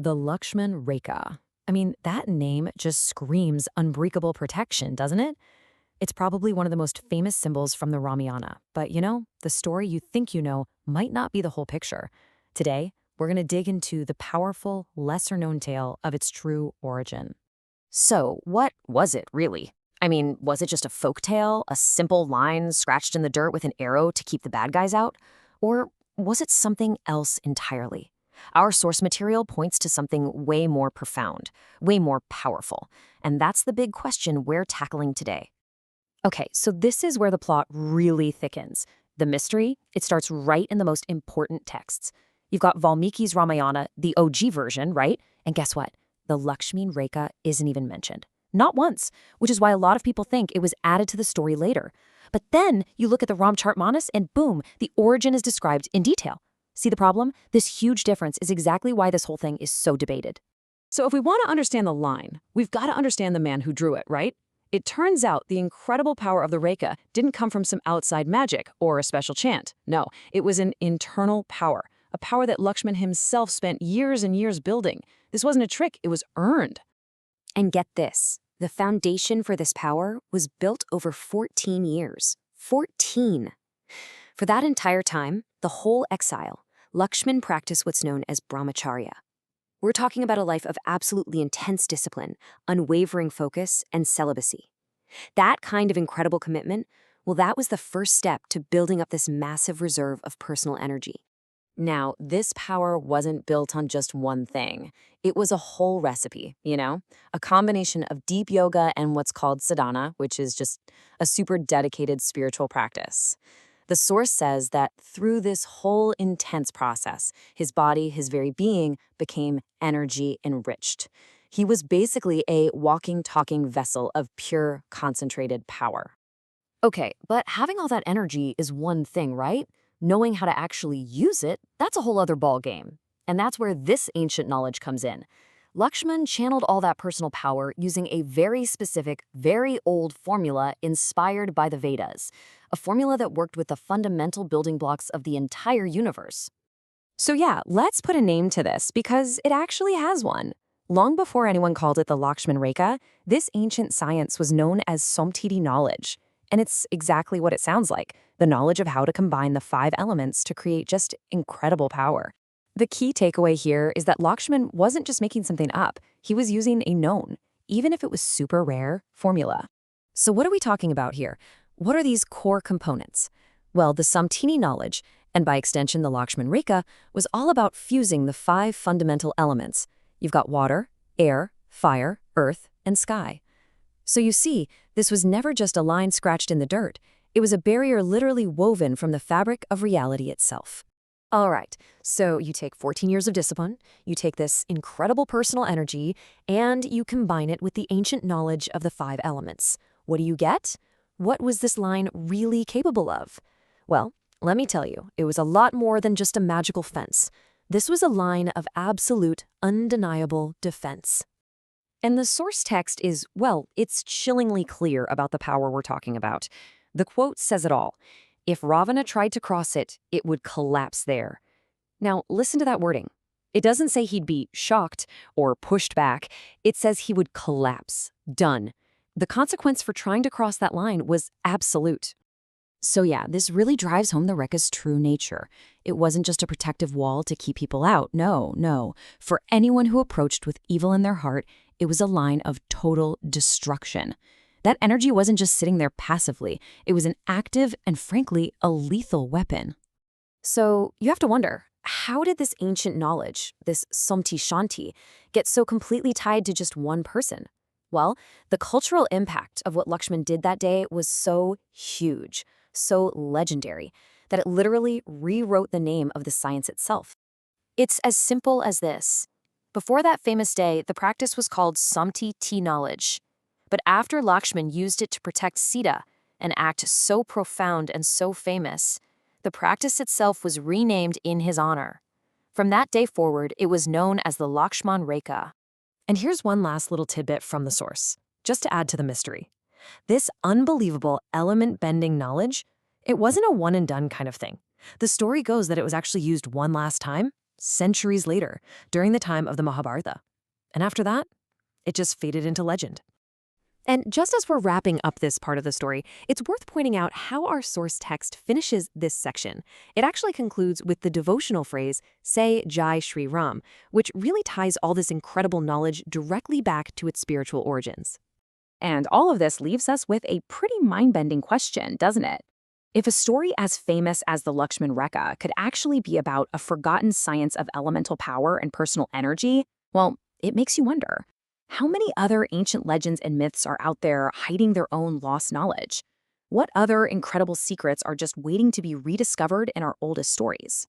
The Lakshman Rekha. I mean, that name just screams unbreakable protection, doesn't it? It's probably one of the most famous symbols from the Ramayana. But the story you think you know might not be the whole picture. Today, we're going to dig into the powerful, lesser-known tale of its true origin. So, what was it, really? I mean, was it just a folk tale, a simple line scratched in the dirt with an arrow to keep the bad guys out? Or was it something else entirely? Our source material points to something way more profound, way more powerful. And that's the big question we're tackling today. Okay, so this is where the plot really thickens. The mystery, it starts right in the most important texts. You've got Valmiki's Ramayana, the OG version, right? And guess what? The Lakshman Rekha isn't even mentioned. Not once, which is why a lot of people think it was added to the story later. But then you look at the Ramcharitmanas and boom, the origin is described in detail. See the problem? This huge difference is exactly why this whole thing is so debated. So if we want to understand the line, we've got to understand the man who drew it, right? It turns out the incredible power of the Rekha didn't come from some outside magic or a special chant. No, it was an internal power, a power that Lakshman himself spent years and years building. This wasn't a trick, it was earned. And get this, the foundation for this power was built over 14 years. 14! For that entire time, the whole exile, Lakshman practiced what's known as brahmacharya. We're talking about a life of absolutely intense discipline, unwavering focus, and celibacy. That kind of incredible commitment, well, that was the first step to building up this massive reserve of personal energy. Now, this power wasn't built on just one thing. It was a whole recipe, a combination of deep yoga and what's called sadhana, which is just a super dedicated spiritual practice. The source says that through this whole intense process, his body, his very being, became energy enriched. He was basically a walking, talking vessel of pure, concentrated power. Okay, but having all that energy is one thing, right? Knowing how to actually use it, that's a whole other ballgame. And that's where this ancient knowledge comes in. Lakshman channeled all that personal power using a very specific, very old formula inspired by the Vedas, a formula that worked with the fundamental building blocks of the entire universe. So yeah, let's put a name to this because it actually has one. Long before anyone called it the Lakshman Rekha, this ancient science was known as austerity knowledge. And it's exactly what it sounds like, the knowledge of how to combine the 5 elements to create just incredible power. The key takeaway here is that Lakshman wasn't just making something up, he was using a known, even if it was super rare, formula. So what are we talking about here? What are these core components? Well, the Samtini knowledge, and by extension the Lakshman Rekha, was all about fusing the 5 fundamental elements. You've got water, air, fire, earth, and sky. So you see, this was never just a line scratched in the dirt. It was a barrier literally woven from the fabric of reality itself. All right, so you take 14 years of discipline, you take this incredible personal energy, and you combine it with the ancient knowledge of the 5 elements. What do you get? What was this line really capable of? Well, let me tell you, it was a lot more than just a magical fence. This was a line of absolute, undeniable defense. And the source text is, well, it's chillingly clear about the power we're talking about. The quote says it all. If Ravana tried to cross it, it would collapse there. Now, listen to that wording. It doesn't say he'd be shocked or pushed back. It says he would collapse. Done. The consequence for trying to cross that line was absolute. So yeah, this really drives home the Rekha's true nature. It wasn't just a protective wall to keep people out. No. For anyone who approached with evil in their heart, it was a line of total destruction. That energy wasn't just sitting there passively. It was an active and, frankly, a lethal weapon. So you have to wonder, how did this ancient knowledge, this Somti Shanti, get so completely tied to just one person? Well, the cultural impact of what Lakshman did that day was so huge, so legendary, that it literally rewrote the name of the science itself. It's as simple as this. Before that famous day, the practice was called Samti knowledge. But after Lakshman used it to protect Sita, an act so profound and so famous, the practice itself was renamed in his honor. From that day forward, it was known as the Lakshman Rekha. And here's one last little tidbit from the source, just to add to the mystery. This unbelievable element-bending knowledge, it wasn't a one-and-done kind of thing. The story goes that it was actually used one last time, centuries later, during the time of the Mahabharata. And after that, it just faded into legend. And just as we're wrapping up this part of the story, it's worth pointing out how our source text finishes this section. It actually concludes with the devotional phrase, "Say Jai Shri Ram," which really ties all this incredible knowledge directly back to its spiritual origins. And all of this leaves us with a pretty mind-bending question, doesn't it? If a story as famous as the Lakshman Rekha could actually be about a forgotten science of elemental power and personal energy, well, it makes you wonder, how many other ancient legends and myths are out there hiding their own lost knowledge? What other incredible secrets are just waiting to be rediscovered in our oldest stories?